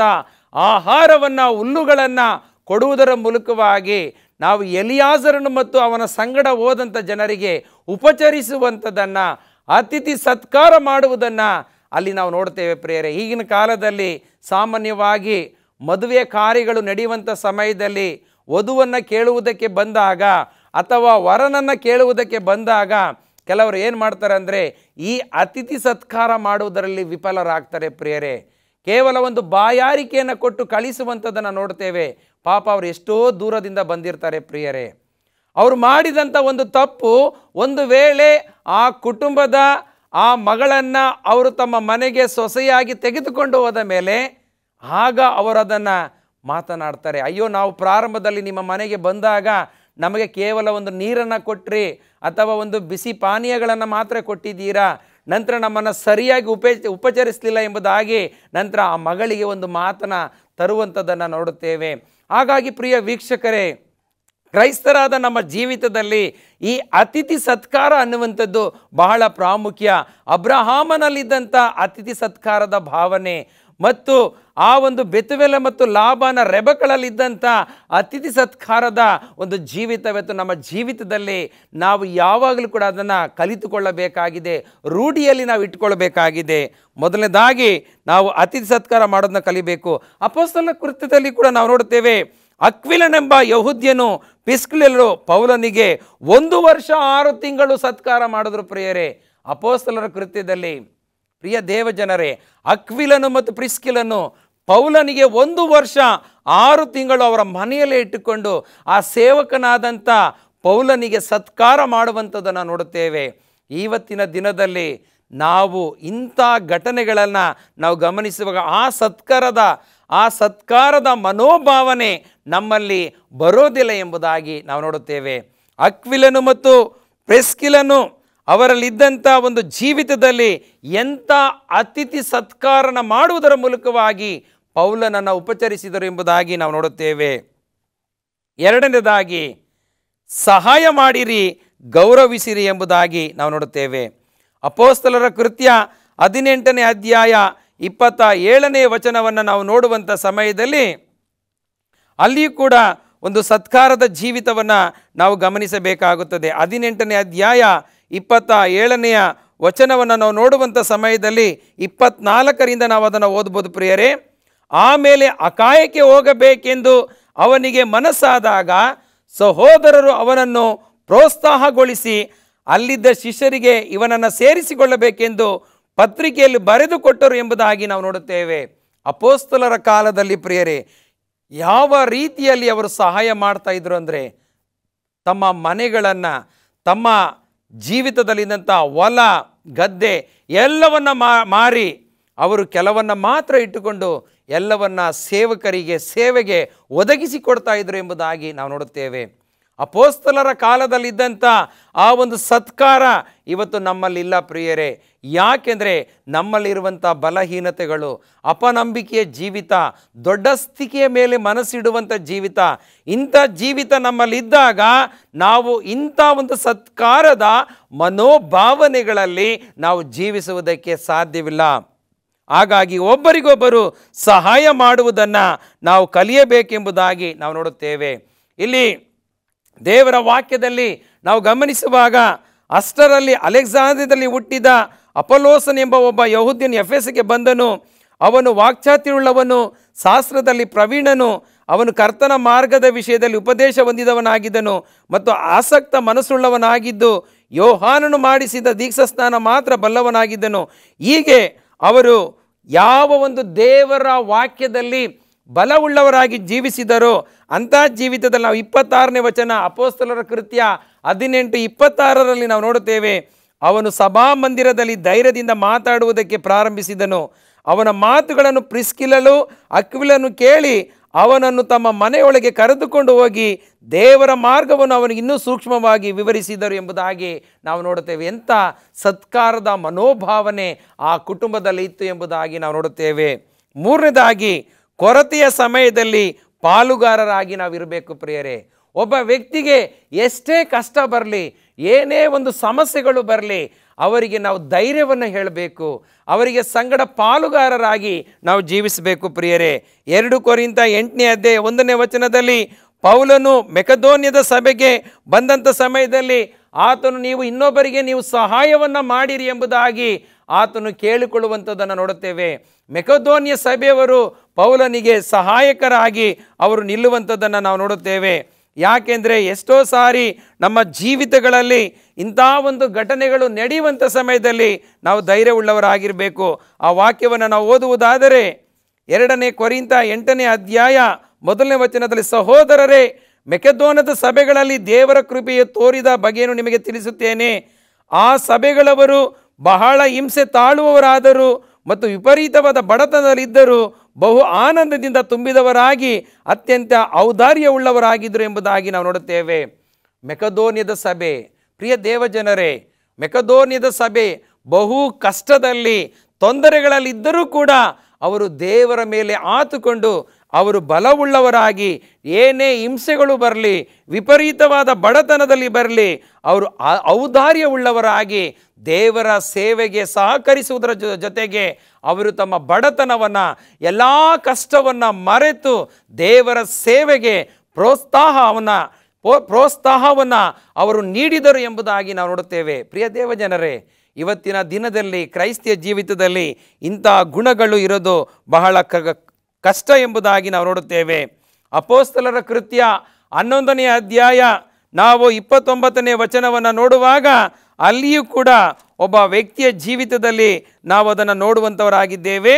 ಆಹಾರವನ್ನು, ಹುಲ್ಲುಗಳನ್ನು ಕೊಡುವುದರ ಮೂಲಕವಾಗಿ ನಾವು ಎಲಿಯಾಜರನು ಮತ್ತು ಅವನ ಸಂಗಡ ಹೋದಂಥ ಜನರಿಗೆ ಉಪಚರಿಸುವಂಥದ್ದನ್ನು, ಅತಿಥಿ ಸತ್ಕಾರ ಮಾಡುವುದನ್ನು ಅಲ್ಲಿ ನಾವು ನೋಡ್ತೇವೆ ಪ್ರಿಯರೇ. ಈಗಿನ ಕಾಲದಲ್ಲಿ ಸಾಮಾನ್ಯವಾಗಿ ಮದುವೆ ಕಾರ್ಯಗಳು ನಡೆಯುವಂಥ ಸಮಯದಲ್ಲಿ ವಧುವನ್ನು ಕೇಳುವುದಕ್ಕೆ ಬಂದಾಗ ಅಥವಾ ವರನನ್ನು ಕೇಳುವುದಕ್ಕೆ ಬಂದಾಗ ಕೆಲವರು ಏನು ಮಾಡ್ತಾರೆ ಅಂದರೆ ಈ ಅತಿಥಿ ಸತ್ಕಾರ ಮಾಡುವುದರಲ್ಲಿ ವಿಫಲರಾಗ್ತಾರೆ ಪ್ರಿಯರೇ. ಕೇವಲ ಒಂದು ಬಾಯಾರಿಕೆಯನ್ನು ಕೊಟ್ಟು ಕಳಿಸುವಂಥದ್ದನ್ನು ನೋಡ್ತೇವೆ. ಪಾಪ ಅವರು ಎಷ್ಟೋ ದೂರದಿಂದ ಬಂದಿರ್ತಾರೆ ಪ್ರಿಯರೇ. ಅವರು ಮಾಡಿದಂಥ ಒಂದು ತಪ್ಪು, ಒಂದು ವೇಳೆ ಆ ಕುಟುಂಬದ ಆ ಮಗಳನ್ನು ಅವರು ತಮ್ಮ ಮನೆಗೆ ಸೊಸೆಯಾಗಿ ತೆಗೆದುಕೊಂಡು ಹೋದ ಮೇಲೆ ಆಗ ಅವರು ಅದನ್ನು ಮಾತನಾಡ್ತಾರೆ, ಅಯ್ಯೋ ನಾವು ಪ್ರಾರಂಭದಲ್ಲಿ ನಿಮ್ಮ ಮನೆಗೆ ಬಂದಾಗ ನಮಗೆ ಕೇವಲ ಒಂದು ನೀರನ್ನು ಕೊಟ್ರಿ ಅಥವಾ ಒಂದು ಬಿಸಿ ಪಾನೀಯಗಳನ್ನು ಮಾತ್ರ ಕೊಟ್ಟಿದ್ದೀರಾ, ನಂತರ ನಮ್ಮನ್ನು ಸರಿಯಾಗಿ ಉಪಚರಿಸಲಿಲ್ಲ ಎಂಬುದಾಗಿ ನಂತರ ಆ ಮಗಳಿಗೆ ಒಂದು ಮಾತನ್ನು ತರುವಂಥದ್ದನ್ನು ನೋಡುತ್ತೇವೆ. ಹಾಗಾಗಿ ಪ್ರಿಯ ವೀಕ್ಷಕರೇ, ಕ್ರೈಸ್ತರಾದ ನಮ್ಮ ಜೀವಿತದಲ್ಲಿ ಈ ಅತಿಥಿ ಸತ್ಕಾರ ಅನ್ನುವಂಥದ್ದು ಬಹಳ ಪ್ರಾಮುಖ್ಯ. ಅಬ್ರಹಾಮನಲ್ಲಿದ್ದಂಥ ಅತಿಥಿ ಸತ್ಕಾರದ ಭಾವನೆ ಮತ್ತು ಆ ಒಂದು ಬೆತುವೇಲ ಮತ್ತು ಲಾಬಾನ, ರೆಬಕ್ಕಳಲ್ಲಿದ್ದಂಥ ಅತಿಥಿ ಸತ್ಕಾರದ ಒಂದು ಜೀವಿತವಿತ್ತು ನಮ್ಮ ಜೀವಿತದಲ್ಲಿ ನಾವು ಯಾವಾಗಲೂ ಕೂಡ ಅದನ್ನು ಕಲಿತುಕೊಳ್ಳಬೇಕಾಗಿದೆ, ರೂಢಿಯಲ್ಲಿ ನಾವು ಇಟ್ಕೊಳ್ಬೇಕಾಗಿದೆ. ಮೊದಲನೇದಾಗಿ ನಾವು ಅತಿಥಿ ಸತ್ಕಾರ ಮಾಡೋದನ್ನ ಕಲಿಬೇಕು. ಅಪೊಸ್ತಲರ ಕೃತ್ಯದಲ್ಲಿ ಕೂಡ ನಾವು ನೋಡುತ್ತೇವೆ, ಅಕ್ವಿಲನೆಂಬ ಯಹೂದ್ಯನು ಪ್ರಿಸ್ಕಿಲ್ಲಳು ಪೌಲನಿಗೆ 1 ವರ್ಷ 6 ತಿಂಗಳು ಸತ್ಕಾರ ಮಾಡಿದ್ರು ಪ್ರಿಯರೇ. ಅಪೊಸ್ತಲರ ಕೃತ್ಯದಲ್ಲಿ ಪ್ರಿಯ ದೇವಜನರೇ, ಅಕ್ವಿಲನು ಮತ್ತು ಪ್ರಿಸ್ಕಿಲ್ಲನು ಪೌಲನಿಗೆ 1 ವರ್ಷ 6 ತಿಂಗಳು ಅವರ ಮನೆಯಲ್ಲೇ ಇಟ್ಟುಕೊಂಡು ಆ ಸೇವಕನಾದಂಥ ಪೌಲನಿಗೆ ಸತ್ಕಾರ ಮಾಡುವಂಥದ್ದನ್ನು ನೋಡುತ್ತೇವೆ. ಇವತ್ತಿನ ದಿನದಲ್ಲಿ ನಾವು ಇಂಥ ಘಟನೆಗಳನ್ನು ನಾವು ಗಮನಿಸುವಾಗ ಆ ಸತ್ಕಾರದ ಮನೋಭಾವನೆ ನಮ್ಮಲ್ಲಿ ಬರೋದಿಲ್ಲ ಎಂಬುದಾಗಿ ನಾವು ನೋಡುತ್ತೇವೆ. ಅಕ್ವಿಲನು ಮತ್ತು ಪ್ರಿಸ್ಕಿಲ್ಲನು ಅವರಲ್ಲಿದ್ದಂಥ ಒಂದು ಜೀವಿತದಲ್ಲಿ ಎಂಥ ಅತಿಥಿ ಸತ್ಕಾರನ ಮಾಡುವುದರ ಮೂಲಕವಾಗಿ ಪೌಲನನ್ನು ಉಪಚರಿಸಿದರು ಎಂಬುದಾಗಿ ನಾವು ನೋಡುತ್ತೇವೆ. ಎರಡನೇದಾಗಿ ಸಹಾಯ ಮಾಡಿರಿ, ಗೌರವಿಸಿರಿ ಎಂಬುದಾಗಿ ನಾವು ನೋಡುತ್ತೇವೆ. ಅಪೊಸ್ತಲರ ಕೃತ್ಯ 18ನೇ ಅಧ್ಯಾಯ 27ನೇ ವಚನವನ್ನು ನಾವು ನೋಡುವಂಥ ಸಮಯದಲ್ಲಿ ಅಲ್ಲಿಯೂ ಕೂಡ ಒಂದು ಸತ್ಕಾರದ ಜೀವಿತವನ್ನು ನಾವು ಗಮನಿಸಬೇಕಾಗುತ್ತದೆ. 18ನೇ ಅಧ್ಯಾಯ 27ನೇ ವಚನವನ್ನು ನಾವು ನೋಡುವಂಥ ಸಮಯದಲ್ಲಿ 24ರಿಂದ ನಾವು ಅದನ್ನು ಓದ್ಬೋದು ಪ್ರಿಯರೇ. ಆಮೇಲೆ ಅಕಾಯಕ್ಕೆ ಹೋಗಬೇಕೆಂದು ಅವನಿಗೆ ಮನಸ್ಸಾದಾಗ ಸಹೋದರರು ಅವನನ್ನು ಪ್ರೋತ್ಸಾಹಗೊಳಿಸಿ ಅಲ್ಲಿದ್ದ ಶಿಷ್ಯರಿಗೆ ಇವನನ್ನು ಸೇರಿಸಿಕೊಳ್ಳಬೇಕೆಂದು ಪತ್ರಿಕೆಯಲ್ಲಿ ಬರೆದು ಕೊಟ್ಟರು ಎಂಬುದಾಗಿ ನಾವು ನೋಡುತ್ತೇವೆ. ಅಪೊಸ್ತಲರ ಕಾಲದಲ್ಲಿ ಪ್ರಿಯರೇ, ಯಾವ ರೀತಿಯಲ್ಲಿ ಅವರು ಸಹಾಯ ಮಾಡ್ತಾ ಇದ್ರು ಅಂದರೆ ತಮ್ಮ ಮನೆಗಳನ್ನು, ತಮ್ಮ ಜೀವಿತದಲ್ಲಿದ್ದಂಥ ಹೊಲ ಗದ್ದೆ ಎಲ್ಲವನ್ನ ಮಾರಿ ಅವರು ಕೆಲವನ್ನು ಮಾತ್ರ ಇಟ್ಟುಕೊಂಡು ಎಲ್ಲವನ್ನ ಸೇವಕರಿಗೆ ಸೇವೆಗೆ ಒದಗಿಸಿಕೊಡ್ತಾ ಇದ್ರು ಎಂಬುದಾಗಿ ನಾವು ನೋಡುತ್ತೇವೆ. ಅಪೊಸ್ತಲರ ಕಾಲದಲ್ಲಿದ್ದಂಥ ಆ ಒಂದು ಸತ್ಕಾರ ಇವತ್ತು ನಮ್ಮಲ್ಲಿಲ್ಲ ಪ್ರಿಯರೇ. ಯಾಕೆಂದರೆ ನಮ್ಮಲ್ಲಿರುವಂಥ ಬಲಹೀನತೆಗಳು, ಅಪನಂಬಿಕೆಯ ಜೀವಿತ, ದೊಡ್ಡಸ್ತಿಕೆಯ ಮೇಲೆ ಮನಸ್ಸಿಡುವಂಥ ಜೀವಿತ, ಇಂಥ ಜೀವಿತ ನಮ್ಮಲ್ಲಿದ್ದಾಗ ನಾವು ಇಂಥ ಒಂದು ಸತ್ಕಾರದ ಮನೋಭಾವನೆಗಳಲ್ಲಿ ನಾವು ಜೀವಿಸುವುದಕ್ಕೆ ಸಾಧ್ಯವಿಲ್ಲ. ಹಾಗಾಗಿ ಒಬ್ಬರಿಗೊಬ್ಬರು ಸಹಾಯ ಮಾಡುವುದನ್ನು ನಾವು ಕಲಿಯಬೇಕೆಂಬುದಾಗಿ ನಾವು ನೋಡುತ್ತೇವೆ. ಇಲ್ಲಿ ದೇವರ ವಾಕ್ಯದಲ್ಲಿ ನಾವು ಗಮನಿಸುವಾಗ ಅಷ್ಟರಲ್ಲಿ ಅಲೆಕ್ಸಾಂದ್ರಿಯದಲ್ಲಿ ಹುಟ್ಟಿದ ಅಪೊಲ್ಲೋಸನ್ ಎಂಬ ಒಬ್ಬ ಯಹೂದ್ಯನು ಎಫೆಸಕ್ಕೆ ಬಂದನು. ಅವನು ವಾಕ್ಚಾತುರ್ಯವುಳ್ಳವನು, ಶಾಸ್ತ್ರದಲ್ಲಿ ಪ್ರವೀಣನು, ಅವನು ಕರ್ತನ ಮಾರ್ಗದ ವಿಷಯದಲ್ಲಿ ಉಪದೇಶ ಹೊಂದಿದವನಾಗಿದ್ದನು ಮತ್ತು ಆಸಕ್ತ ಮನಸ್ಸುಳ್ಳವನಾಗಿದ್ದು ಯೋಹಾನನು ಮಾಡಿಸಿದ ದೀಕ್ಷಾಸ್ನಾನ ಮಾತ್ರ ಬಲ್ಲವನಾಗಿದ್ದನು. ಹೀಗೆ ಅವರು ಯಾವ ಒಂದು ದೇವರ ವಾಕ್ಯದಲ್ಲಿ ಬಲವುಳ್ಳವರಾಗಿ ಜೀವಿಸಿದರೋ ಅಂಥ ಜೀವಿತದಲ್ಲಿ ನಾವು 26ನೇ ವಚನ ಅಪೊಸ್ತಲರ ಕೃತ್ಯ 18:26ರಲ್ಲಿ ನಾವು ನೋಡುತ್ತೇವೆ. ಅವನು ಸಭಾಮಂದಿರದಲ್ಲಿ ಧೈರ್ಯದಿಂದ ಮಾತಾಡುವುದಕ್ಕೆ ಪ್ರಾರಂಭಿಸಿದನು. ಅವನ ಮಾತುಗಳನ್ನು ಪ್ರಿಸ್ಕಿಲ್ಲಳು ಅಕ್ವಿಲನು ಕೇಳಿ ಅವನನ್ನು ತಮ್ಮ ಮನೆಯೊಳಗೆ ಕರೆದುಕೊಂಡು ಹೋಗಿ ದೇವರ ಮಾರ್ಗವನ್ನು ಅವನಿಗೆ ಇನ್ನೂ ಸೂಕ್ಷ್ಮವಾಗಿ ವಿವರಿಸಿದರು ಎಂಬುದಾಗಿ ನಾವು ನೋಡುತ್ತೇವೆ. ಎಂಥ ಸತ್ಕಾರದ ಮನೋಭಾವನೆ ಆ ಕುಟುಂಬದಲ್ಲಿ ಇತ್ತು ಎಂಬುದಾಗಿ ನಾವು ನೋಡುತ್ತೇವೆ. ಮೂರನೇದಾಗಿ ಕೊರತೆಯ ಸಮಯದಲ್ಲಿ ಪಾಲುಗಾರರಾಗಿ ನಾವಿರಬೇಕು ಪ್ರಿಯರೇ. ಒಬ್ಬ ವ್ಯಕ್ತಿಗೆ ಎಷ್ಟೇ ಕಷ್ಟ ಬರಲಿ, ಏನೇ ಒಂದು ಸಮಸ್ಯೆಗಳು ಬರಲಿ, ಅವರಿಗೆ ನಾವು ಧೈರ್ಯವನ್ನು ಹೇಳಬೇಕು, ಅವರಿಗೆ ಸಂಗಡ ಪಾಲುಗಾರರಾಗಿ ನಾವು ಜೀವಿಸಬೇಕು ಪ್ರಿಯರೇ. 2 ಕೊರಿಂಥ 8ನೇ ಅಧ್ಯಾಯ 1ನೇ ವಚನದಲ್ಲಿ ಪೌಲನು ಮೆಕೆದೋನ್ಯದ ಸಭೆಗೆ ಬಂದಂಥ ಸಮಯದಲ್ಲಿ ಆತನು ನೀವು ಇನ್ನೊಬ್ಬರಿಗೆ ನೀವು ಸಹಾಯವನ್ನು ಮಾಡಿರಿ ಎಂಬುದಾಗಿ ಆತನು ಕೇಳಿಕೊಳ್ಳುವಂಥದ್ದನ್ನು ನೋಡುತ್ತೇವೆ. ಮೆಕೆದೋನ್ಯ ಸಭೆಯವರು ಪೌಲನಿಗೆ ಸಹಾಯಕರಾಗಿ ಅವರು ನಿಲ್ಲುವಂಥದ್ದನ್ನು ನಾವು ನೋಡುತ್ತೇವೆ. ಯಾಕೆಂದರೆ ಎಷ್ಟೋ ಸಾರಿ ನಮ್ಮ ಜೀವಿತಗಳಲ್ಲಿ ಇಂಥ ಒಂದು ಘಟನೆಗಳು ನಡೆಯುವಂಥ ಸಮಯದಲ್ಲಿ ನಾವು ಧೈರ್ಯವುಳ್ಳವರಾಗಿರಬೇಕು. ಆ ವಾಕ್ಯವನ್ನು ನಾವು ಓದುವುದಾದರೆ 2 ಕೊರಿಂಥ 8ನೇ ಅಧ್ಯಾಯ 1ನೇ ವಚನದಲ್ಲಿ, ಸಹೋದರರೇ, ಮೆಕೆದೋನದ ಸಭೆಗಳಲ್ಲಿ ದೇವರ ಕೃಪೆಯು ತೋರಿದ ಬಗೆಯನ್ನು ನಿಮಗೆ ತಿಳಿಸುತ್ತೇನೆ. ಆ ಸಭೆಗಳವರು ಬಹಳ ಹಿಂಸೆ ತಾಳುವವರಾದರು ಮತ್ತು ವಿಪರೀತವಾದ ಬಡತನದಲ್ಲಿದ್ದರು, ಬಹು ಆನಂದದಿಂದ ತುಂಬಿದವರಾಗಿ ಅತ್ಯಂತ ಔದಾರ್ಯವುಳ್ಳವರಾಗಿದ್ದರು ಎಂಬುದಾಗಿ ನಾವು ನೋಡುತ್ತೇವೆ. ಮೆಕೆದೋನ್ಯದ ಸಭೆ, ಪ್ರಿಯ ದೇವಜನರೇ, ಮೆಕೆದೋನ್ಯದ ಸಭೆ ಬಹು ಕಷ್ಟದಲ್ಲಿ ತೊಂದರೆಗಳಲ್ಲಿದ್ದರೂ ಕೂಡ ಅವರು ದೇವರ ಮೇಲೆ ಆತುಕೊಂಡು ಅವರು ಬಲವುಳ್ಳವರಾಗಿ, ಏನೇ ಹಿಂಸೆಗಳು ಬರಲಿ, ವಿಪರೀತವಾದ ಬಡತನದಲ್ಲಿ ಬರಲಿ, ಅವರು ಔದಾರ್ಯವುಳ್ಳವರಾಗಿ ದೇವರ ಸೇವೆಗೆ ಸಹಕರಿಸುವುದರ ಜೊತೆಗೆ ಅವರು ತಮ್ಮ ಬಡತನವನ್ನು ಎಲ್ಲ ಕಷ್ಟವನ್ನು ಮರೆತು ದೇವರ ಸೇವೆಗೆ ಪ್ರೋತ್ಸಾಹವನ್ನು ಅವರು ನೀಡಿದರು ಎಂಬುದಾಗಿ ನಾವು ನೋಡುತ್ತೇವೆ. ಪ್ರಿಯ ದೇವಜನರೇ, ಇವತ್ತಿನ ದಿನದಲ್ಲಿ ಕ್ರೈಸ್ತಿಯ ಜೀವಿತದಲ್ಲಿ ಇಂಥ ಗುಣಗಳು ಇರೋದು ಬಹಳ ಕಷ್ಟ ಎಂಬುದಾಗಿ ನಾವು ನೋಡುತ್ತೇವೆ. ಅಪೊಸ್ತಲರ ಕೃತ್ಯ 11ನೇ ಅಧ್ಯಾಯ ನಾವು 29ನೇ ವಚನವನ್ನು ನೋಡುವಾಗ ಅಲ್ಲಿಯೂ ಕೂಡ ಒಬ್ಬ ವ್ಯಕ್ತಿಯ ಜೀವಿತದಲ್ಲಿ ನಾವು ಅದನ್ನು ನೋಡುವಂಥವರಾಗಿದ್ದೇವೆ.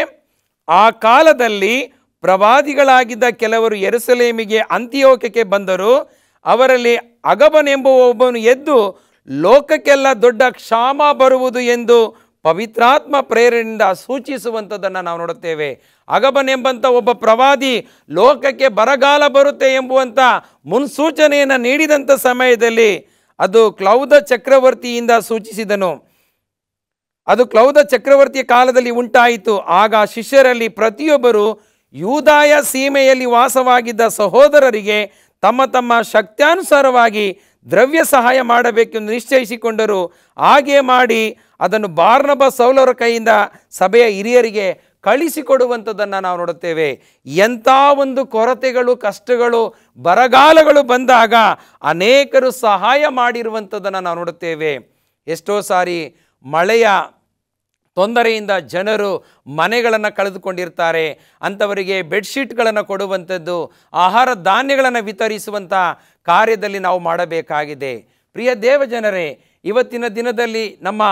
ಆ ಕಾಲದಲ್ಲಿ ಪ್ರವಾದಿಗಳಾಗಿದ್ದ ಕೆಲವರು ಯೆರೂಸಲೇಮಿಗೆ ಅಂತಿಯೋಕ್ಯಕ್ಕೆ ಬಂದರು. ಅವರಲ್ಲಿ ಅಗಬನೆಂಬುವ ಒಬ್ಬನು ಎದ್ದು ಲೋಕಕ್ಕೆಲ್ಲ ದೊಡ್ಡ ಕ್ಷಾಮ ಬರುವುದು ಎಂದು ಪವಿತ್ರಾತ್ಮ ಪ್ರೇರಣೆಯಿಂದ ಸೂಚಿಸುವಂಥದ್ದನ್ನು ನಾವು ನೋಡುತ್ತೇವೆ. ಅಗಬನೆಂಬಂಥ ಒಬ್ಬ ಪ್ರವಾದಿ ಲೋಕಕ್ಕೆ ಬರಗಾಲ ಬರುತ್ತೆ ಎಂಬುವಂಥ ಮುನ್ಸೂಚನೆಯನ್ನು ನೀಡಿದಂಥ ಸಮಯದಲ್ಲಿ ಅದು ಕ್ಲೌದ ಚಕ್ರವರ್ತಿಯಿಂದ ಸೂಚಿಸಿದನು. ಅದು ಕ್ಲೌದ ಚಕ್ರವರ್ತಿಯ ಕಾಲದಲ್ಲಿ ಉಂಟಾಯಿತು. ಆಗ ಶಿಷ್ಯರಲ್ಲಿ ಪ್ರತಿಯೊಬ್ಬರು ಯೂದಾಯ ಸೀಮೆಯಲ್ಲಿ ವಾಸವಾಗಿದ್ದ ಸಹೋದರರಿಗೆ ತಮ್ಮ ತಮ್ಮ ಶಕ್ತ್ಯಾನುಸಾರವಾಗಿ ದ್ರವ್ಯ ಸಹಾಯ ಮಾಡಬೇಕೆಂದು ನಿಶ್ಚಯಿಸಿಕೊಂಡರು. ಹಾಗೆ ಮಾಡಿ ಅದನ್ನು ಬಾರ್ನಬ ಸೌಲರ ಕೈಯಿಂದ ಸಭೆಯ ಹಿರಿಯರಿಗೆ ಕಳಿಸಿಕೊಡುವಂಥದ್ದನ್ನು ನಾವು ನೋಡುತ್ತೇವೆ. ಎಂಥ ಒಂದು ಕೊರತೆಗಳು, ಕಷ್ಟಗಳು, ಬರಗಾಲಗಳು ಬಂದಾಗ ಅನೇಕರು ಸಹಾಯ ಮಾಡಿರುವಂಥದ್ದನ್ನು ನಾವು ನೋಡುತ್ತೇವೆ. ಎಷ್ಟೋ ಸಾರಿ ಮಳೆಯ ತೊಂದರೆಯಿಂದ ಜನರು ಮನೆಗಳನ್ನು ಕಳೆದುಕೊಂಡಿರ್ತಾರೆ. ಅಂಥವರಿಗೆ ಬೆಡ್ಶೀಟ್ಗಳನ್ನು ಕೊಡುವಂಥದ್ದು, ಆಹಾರ ಧಾನ್ಯಗಳನ್ನು ವಿತರಿಸುವಂಥ ಕಾರ್ಯದಲ್ಲಿ ನಾವು ಮಾಡಬೇಕಾಗಿದೆ. ಪ್ರಿಯ ದೇವಜನರೇ, ಇವತ್ತಿನ ದಿನದಲ್ಲಿ ನಮ್ಮ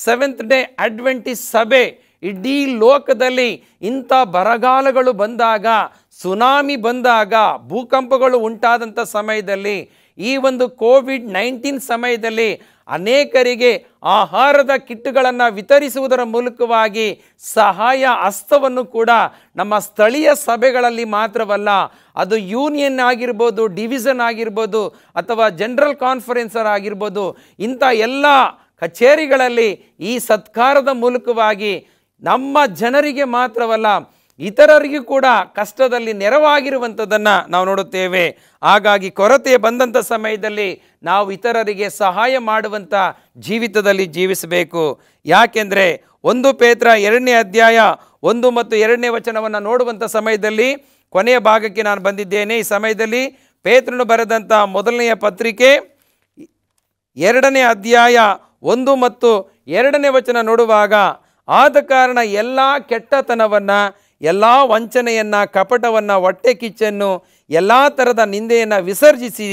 ಸೆವೆಂತ್ ಡೇ ಅಡ್ವೆಂಟಿಸ್ಟ್ ಸಭೆ ಇಡೀ ಲೋಕದಲ್ಲಿ ಇಂಥ ಬರಗಾಲಗಳು ಬಂದಾಗ, ಸುನಾಮಿ ಬಂದಾಗ, ಭೂಕಂಪಗಳು ಉಂಟಾದಂಥ ಸಮಯದಲ್ಲಿ, ಈ ಒಂದು ಕೋವಿಡ್-19 ಸಮಯದಲ್ಲಿ ಅನೇಕರಿಗೆ ಆಹಾರದ ಕಿಟ್ಗಳನ್ನು ವಿತರಿಸುವುದರ ಮೂಲಕವಾಗಿ ಸಹಾಯ ಹಸ್ತವನ್ನು ಕೂಡ ನಮ್ಮ ಸ್ಥಳೀಯ ಸಭೆಗಳಲ್ಲಿ ಮಾತ್ರವಲ್ಲ, ಅದು ಯೂನಿಯನ್ ಆಗಿರ್ಬೋದು, ಡಿವಿಷನ್ ಆಗಿರ್ಬೋದು, ಅಥವಾ ಜನರಲ್ ಕಾನ್ಫರೆನ್ಸರ್ ಆಗಿರ್ಬೋದು, ಇಂಥ ಎಲ್ಲ ಕಚೇರಿಗಳಲ್ಲಿ ಈ ಸತ್ಕಾರದ ಮೂಲಕವಾಗಿ ನಮ್ಮ ಜನರಿಗೆ ಮಾತ್ರವಲ್ಲ ಇತರರಿಗೂ ಕೂಡ ಕಷ್ಟದಲ್ಲಿ ನೆರವಾಗಿರುವಂಥದ್ದನ್ನು ನಾವು ನೋಡುತ್ತೇವೆ. ಹಾಗಾಗಿ ಕೊರತೆ ಬಂದಂಥ ಸಮಯದಲ್ಲಿ ನಾವು ಇತರರಿಗೆ ಸಹಾಯ ಮಾಡುವಂಥ ಜೀವಿತದಲ್ಲಿ ಜೀವಿಸಬೇಕು. ಯಾಕೆಂದರೆ 1 ಪೇತ್ರ 2ನೇ ಅಧ್ಯಾಯ 1 ಮತ್ತು 2ನೇ ವಚನವನ್ನು ನೋಡುವಂಥ ಸಮಯದಲ್ಲಿ, ಕೊನೆಯ ಭಾಗಕ್ಕೆ ನಾನು ಬಂದಿದ್ದೇನೆ. ಈ ಸಮಯದಲ್ಲಿ ಪೇತ್ರನು ಬರೆದಂಥ ಮೊದಲನೆಯ ಪತ್ರಿಕೆ 2ನೇ ಅಧ್ಯಾಯ 1 ಮತ್ತು 2ನೇ ವಚನ ನೋಡುವಾಗ, ಆದ ಕಾರಣ ಎಲ್ಲ ಕೆಟ್ಟತನವನ್ನು, ಎಲ್ಲ ವಂಚನೆಯನ್ನು, ಕಪಟವನ್ನು, ಹೊಟ್ಟೆ ಕಿಚ್ಚನ್ನು, ಎಲ್ಲ ಥರದ ನಿಂದೆಯನ್ನು ವಿಸರ್ಜಿಸಿ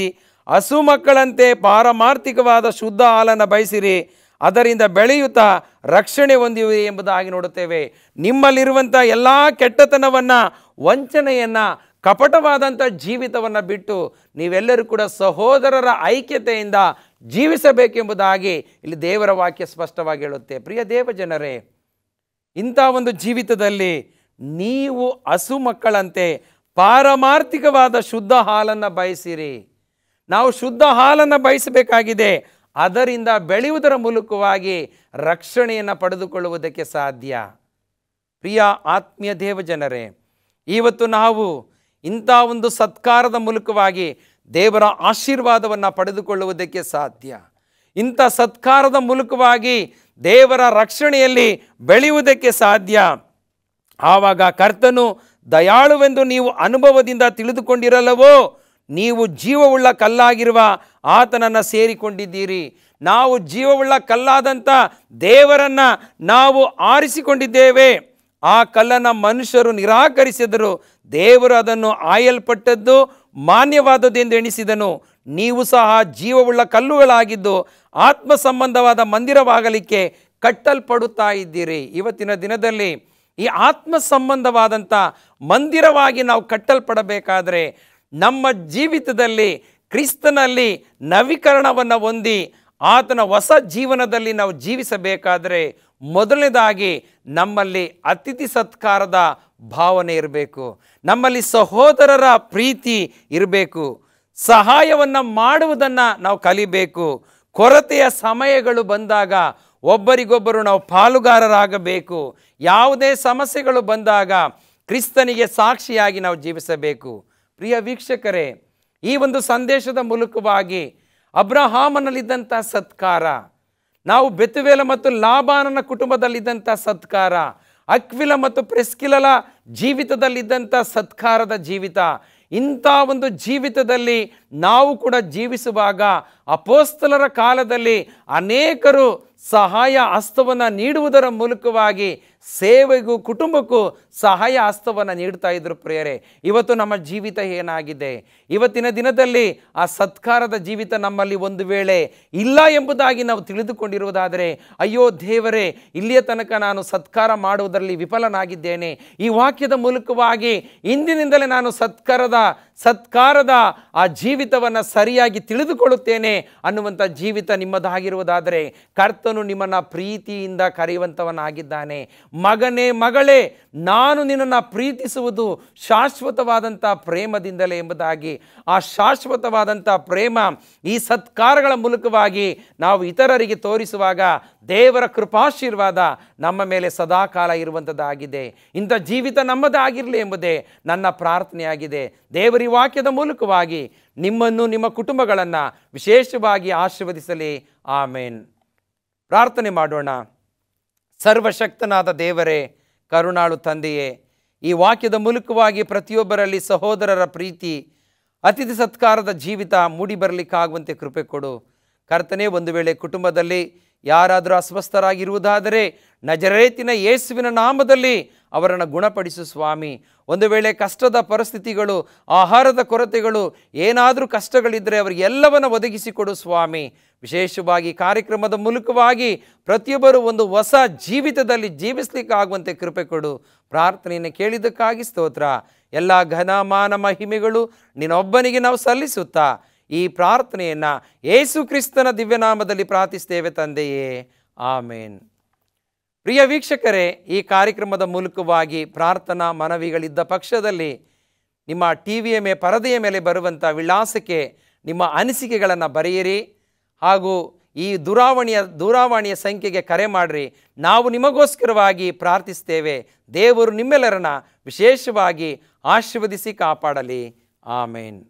ಹಸು ಮಕ್ಕಳಂತೆ ಪಾರಮಾರ್ಥಿಕವಾದ ಶುದ್ಧ ಹಾಲನ್ನು ಬಯಸಿರಿ, ಅದರಿಂದ ಬೆಳೆಯುತ್ತಾ ರಕ್ಷಣೆ ಹೊಂದಿವೆ ಎಂಬುದಾಗಿ ನೋಡುತ್ತೇವೆ. ನಿಮ್ಮಲ್ಲಿರುವಂಥ ಎಲ್ಲ ಕೆಟ್ಟತನವನ್ನು, ವಂಚನೆಯನ್ನು, ಕಪಟವಾದಂಥ ಜೀವಿತವನ್ನು ಬಿಟ್ಟು ನೀವೆಲ್ಲರೂ ಕೂಡ ಸಹೋದರರ ಐಕ್ಯತೆಯಿಂದ ಜೀವಿಸಬೇಕೆಂಬುದಾಗಿ ಇಲ್ಲಿ ದೇವರ ವಾಕ್ಯ ಸ್ಪಷ್ಟವಾಗಿ ಹೇಳುತ್ತೆ. ಪ್ರಿಯ ದೇವಜನರೇ, ಇಂಥ ಒಂದು ಜೀವಿತದಲ್ಲಿ ನೀವು ಹಸು ಮಕ್ಕಳಂತೆ ಪಾರಮಾರ್ಥಿಕವಾದ ಶುದ್ಧ ಹಾಲನ್ನು ಬಯಸಿರಿ. ನಾವು ಶುದ್ಧ ಹಾಲನ್ನು ಬಯಸಬೇಕಾಗಿದೆ. ಅದರಿಂದ ಬೆಳೆಯುವುದರ ಮೂಲಕವಾಗಿ ರಕ್ಷಣೆಯನ್ನು ಪಡೆದುಕೊಳ್ಳುವುದಕ್ಕೆ ಸಾಧ್ಯ. ಪ್ರಿಯ ಆತ್ಮೀಯ ದೇವಜನರೇ, ಇವತ್ತು ನಾವು ಇಂಥ ಒಂದು ಸತ್ಕಾರದ ಮೂಲಕವಾಗಿ ದೇವರ ಆಶೀರ್ವಾದವನ್ನು ಪಡೆದುಕೊಳ್ಳುವುದಕ್ಕೆ ಸಾಧ್ಯ. ಇಂಥ ಸತ್ಕಾರದ ಮೂಲಕವಾಗಿ ದೇವರ ರಕ್ಷಣೆಯಲ್ಲಿ ಬೆಳೆಯುವುದಕ್ಕೆ ಸಾಧ್ಯ. ಆವಾಗ ಕರ್ತನು ದಯಾಳುವೆಂದು ನೀವು ಅನುಭವದಿಂದ ತಿಳಿದುಕೊಂಡಿರಲ್ಲವೋ, ನೀವು ಜೀವವುಳ್ಳ ಕಲ್ಲಾಗಿರುವ ಆತನನ್ನು ಸೇರಿಕೊಂಡಿದ್ದೀರಿ. ನಾವು ಜೀವವುಳ್ಳ ಕಲ್ಲಾದಂಥ ದೇವರನ್ನು ನಾವು ಆರಿಸಿಕೊಂಡಿದ್ದೇವೆ. ಆ ಕಲ್ಲನ್ನು ಮನುಷ್ಯರು ನಿರಾಕರಿಸಿದರು, ದೇವರು ಅದನ್ನು ಆಯಲ್ಪಟ್ಟದ್ದು ಮಾನ್ಯವಾದದ್ದೆಂದು ಎಣಿಸಿದನು. ನೀವು ಸಹ ಜೀವವುಳ್ಳ ಕಲ್ಲುಗಳಾಗಿದ್ದು ಆತ್ಮ ಸಂಬಂಧವಾದ ಮಂದಿರವಾಗಲಿಕ್ಕೆ ಕಟ್ಟಲ್ಪಡುತ್ತಾ ಇದ್ದೀರಿ. ಇವತ್ತಿನ ದಿನದಲ್ಲಿ ಈ ಆತ್ಮ ಸಂಬಂಧವಾದಂಥ ಮಂದಿರವಾಗಿ ನಾವು ಕಟ್ಟಲ್ಪಡಬೇಕಾದರೆ, ನಮ್ಮ ಜೀವಿತದಲ್ಲಿ ಕ್ರಿಸ್ತನಲ್ಲಿ ನವೀಕರಣವನ್ನು ಹೊಂದಿ ಆತನ ಹೊಸ ಜೀವನದಲ್ಲಿ ನಾವು ಜೀವಿಸಬೇಕಾದರೆ, ಮೊದಲನೇದಾಗಿ ನಮ್ಮಲ್ಲಿ ಅತಿಥಿ ಸತ್ಕಾರದ ಭಾವನೆ ಇರಬೇಕು. ನಮ್ಮಲ್ಲಿ ಸಹೋದರರ ಪ್ರೀತಿ ಇರಬೇಕು. ಸಹಾಯವನ್ನು ಮಾಡುವುದನ್ನು ನಾವು ಕಲಿಬೇಕು. ಕೊರತೆಯ ಸಮಯಗಳು ಬಂದಾಗ ಒಬ್ಬರಿಗೊಬ್ಬರು ನಾವು ಪಾಲುಗಾರರಾಗಬೇಕು. ಯಾವುದೇ ಸಮಸ್ಯೆಗಳು ಬಂದಾಗ ಕ್ರಿಸ್ತನಿಗೆ ಸಾಕ್ಷಿಯಾಗಿ ನಾವು ಜೀವಿಸಬೇಕು. ಪ್ರಿಯ ವೀಕ್ಷಕರೇ, ಈ ಒಂದು ಸಂದೇಶದ ಮೂಲಕವಾಗಿ ಅಬ್ರಹಾಮನಲ್ಲಿದ್ದಂಥ ಸತ್ಕಾರ, ನಾವು ಬೆತುವೇಲ ಮತ್ತು ಲಾಬಾನನ ಕುಟುಂಬದಲ್ಲಿದ್ದಂಥ ಸತ್ಕಾರ, ಅಕ್ವಿಲ ಮತ್ತು ಪ್ರಿಸ್ಕಿಲಳ ಜೀವಿತದಲ್ಲಿದ್ದಂಥ ಸತ್ಕಾರದ ಜೀವಿತ, ಇಂಥ ಒಂದು ಜೀವಿತದಲ್ಲಿ ನಾವು ಕೂಡ ಜೀವಿಸುವಾಗ ಅಪೋಸ್ತಲರ ಕಾಲದಲ್ಲಿ ಅನೇಕರು ಸಹಾಯ ಹಸ್ತವನ್ನು ನೀಡುವುದರ ಮೂಲಕವಾಗಿ ಸೇವೆಗೂ ಕುಟುಂಬಕ್ಕೂ ಸಹಾಯ ಹಸ್ತವನ್ನು ನೀಡ್ತಾ ಇದ್ರು. ಪ್ರಿಯರೇ, ಇವತ್ತು ನಮ್ಮ ಜೀವಿತ ಏನಾಗಿದೆ? ಇವತ್ತಿನ ದಿನದಲ್ಲಿ ಆ ಸತ್ಕಾರದ ಜೀವಿತ ನಮ್ಮಲ್ಲಿ ಒಂದು ವೇಳೆ ಇಲ್ಲ ಎಂಬುದಾಗಿ ನಾವು ತಿಳಿದುಕೊಂಡಿರುವುದಾದರೆ, ಅಯ್ಯೋ ದೇವರೇ, ಇಲ್ಲಿಯ ತನಕ ನಾನು ಸತ್ಕಾರ ಮಾಡುವುದರಲ್ಲಿ ವಿಫಲನಾಗಿದ್ದೇನೆ. ಈ ವಾಕ್ಯದ ಮೂಲಕವಾಗಿ ಇಂದಿನಿಂದಲೇ ನಾನು ಸತ್ಕಾರದ ಆ ಜೀವಿತವನ್ನು ಸರಿಯಾಗಿ ತಿಳಿದುಕೊಳ್ಳುತ್ತೇನೆ ಅನ್ನುವಂಥ ಜೀವಿತ ನಿಮ್ಮದಾಗಿರುವುದಾದರೆ, ಕರ್ತನು ನಿಮ್ಮನ್ನು ಪ್ರೀತಿಯಿಂದ ಕರೆಯುವಂಥವನಾಗಿದ್ದಾನೆ. ಮಗನೇ, ಮಗಳೇ, ನಾನು ನಿನ್ನನ್ನು ಪ್ರೀತಿಸುವುದು ಶಾಶ್ವತವಾದಂಥ ಪ್ರೇಮದಿಂದಲೇ ಎಂಬುದಾಗಿ, ಆ ಶಾಶ್ವತವಾದಂಥ ಪ್ರೇಮ ಈ ಸತ್ಕಾರಗಳ ಮೂಲಕವಾಗಿ ನಾವು ಇತರರಿಗೆ ತೋರಿಸುವಾಗ ದೇವರ ಕೃಪಾಶೀರ್ವಾದ ನಮ್ಮ ಮೇಲೆ ಸದಾಕಾಲ ಇರುವಂಥದ್ದಾಗಿದೆ. ಇಂಥ ಜೀವಿತ ನಮ್ಮದಾಗಿರಲಿ ಎಂಬುದೇ ನನ್ನ ಪ್ರಾರ್ಥನೆಯಾಗಿದೆ. ದೇವರ ಈ ವಾಕ್ಯದ ಮೂಲಕವಾಗಿ ನಿಮ್ಮನ್ನು, ನಿಮ್ಮ ಕುಟುಂಬಗಳನ್ನು ವಿಶೇಷವಾಗಿ ಆಶೀರ್ವದಿಸಲಿ. ಆಮೇನ್. ಪ್ರಾರ್ಥನೆ ಮಾಡೋಣ. ಸರ್ವಶಕ್ತನಾದ ದೇವರೇ, ಕರುಣಾಳು ತಂದೆಯೇ, ಈ ವಾಕ್ಯದ ಮೂಲಕವಾಗಿ ಪ್ರತಿಯೊಬ್ಬರಲ್ಲಿ ಸಹೋದರರ ಪ್ರೀತಿ, ಅತಿಥಿ ಸತ್ಕಾರದ ಜೀವಿತ ಮೂಡಿ ಬರಲಿಕ್ಕಾಗುವಂತೆ ಕೃಪೆ ಕೊಡು. ಕರ್ತನೇ, ಒಂದು ವೇಳೆ ಕುಟುಂಬದಲ್ಲಿ ಯಾರಾದರೂ ಅಸ್ವಸ್ಥರಾಗಿರುವುದಾದರೆ ನಜರೇತಿನ ಯೇಸುವಿನ ನಾಮದಲ್ಲಿ ಅವರನ್ನು ಗುಣಪಡಿಸು ಸ್ವಾಮಿ. ಒಂದು ವೇಳೆ ಕಷ್ಟದ ಪರಿಸ್ಥಿತಿಗಳು, ಆಹಾರದ ಕೊರತೆಗಳು, ಏನಾದರೂ ಕಷ್ಟಗಳಿದ್ದರೆ ಅವರಿಗೆಲ್ಲವನ್ನು ಒದಗಿಸಿಕೊಡು ಸ್ವಾಮಿ. ವಿಶೇಷವಾಗಿ ಕಾರ್ಯಕ್ರಮದ ಮೂಲಕವಾಗಿ ಪ್ರತಿಯೊಬ್ಬರು ಒಂದು ಹೊಸ ಜೀವಿತದಲ್ಲಿ ಜೀವಿಸಲಿಕ್ಕಾಗುವಂತೆ ಕೃಪೆ ಕೊಡು. ಪ್ರಾರ್ಥನೆಯನ್ನು ಕೇಳಿದ್ದಕ್ಕಾಗಿ ಸ್ತೋತ್ರ. ಎಲ್ಲ ಘನಮಾನ ಮಹಿಮೆಗಳು ನಿನ್ನೊಬ್ಬನಿಗೆ ನಾವು ಸಲ್ಲಿಸುತ್ತಾ ಈ ಪ್ರಾರ್ಥನೆಯನ್ನು ಯೇಸು ಕ್ರಿಸ್ತನ ದಿವ್ಯನಾಮದಲ್ಲಿ ಪ್ರಾರ್ಥಿಸ್ತೇವೆ ತಂದೆಯೇ, ಆಮೇನ್. ಪ್ರಿಯ ವೀಕ್ಷಕರೇ, ಈ ಕಾರ್ಯಕ್ರಮದ ಮೂಲಕವಾಗಿ ಪ್ರಾರ್ಥನಾ ಮನವಿಗಳಿದ್ದ ಪಕ್ಷದಲ್ಲಿ ನಿಮ್ಮ ಟಿವಿಯ ಪರದೆಯ ಮೇಲೆ ಬರುವಂಥ ವಿಳಾಸಕ್ಕೆ ನಿಮ್ಮ ಅನಿಸಿಕೆಗಳನ್ನು ಬರೆಯಿರಿ. ಹಾಗೂ ಈ ದೂರವಾಣಿಯ ಸಂಖ್ಯೆಗೆ ಕರೆ ಮಾಡಿರಿ. ನಾವು ನಿಮಗೋಸ್ಕರವಾಗಿ ಪ್ರಾರ್ಥಿಸ್ತೇವೆ. ದೇವರು ನಿಮ್ಮೆಲ್ಲರನ್ನ ವಿಶೇಷವಾಗಿ ಆಶೀರ್ವದಿಸಿ ಕಾಪಾಡಲಿ. ಆಮೇನ್.